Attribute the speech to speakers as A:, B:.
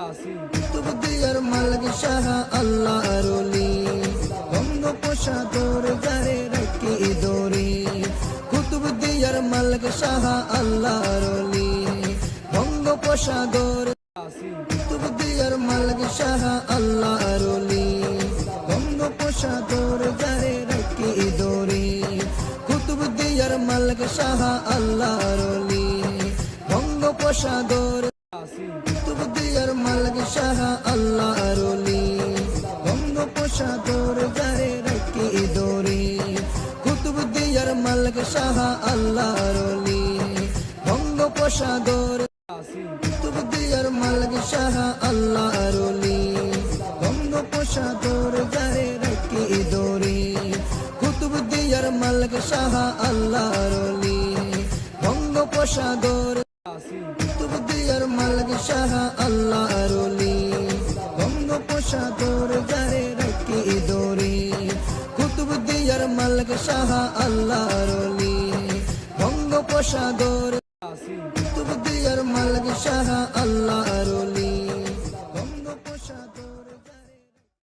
A: কুতুব দিয়ার মালিক শাহ আল্লাহর ওলি বঙ্গোপসাগর যারে রাখি দরি কুতুব দিয়ার মালিক শাহ আল্লাহর ওলি বঙ্গোপসাগর কুতুব দিয়ার মালিক শাহ আল্লাহর ওলি বঙ্গোপসাগর যারে রাখি দরি কুতুব দিয়ার মালিক শাহ আল্লাহর ওলি বঙ্গোপসাগর কুতুব দিয়ার মালিক শাহ আল্লাহর ওলি বঙ্গোপসাগর যারে রাখি দরি কুতুব দিয়ার মালিক শাহ আল্লাহর ওলি বঙ্গোপসাগর কুতুব দিয়ার মালিক শাহ আল্লাহর ওলি বঙ্গোপসাগর যারে রাখি দরি কুতুব দিয়ার মালিক শাহ আল্লাহর ওলি বঙ্গোপসাগর কুতুব দিয়ার মালিক শাহ আল্লাহর ওলি বঙ্গোপসাগর যারে রাখি দরি কুতুব দিয়ার মালিক শাহ আল্লাহর ওলি বঙ্গোপসাগর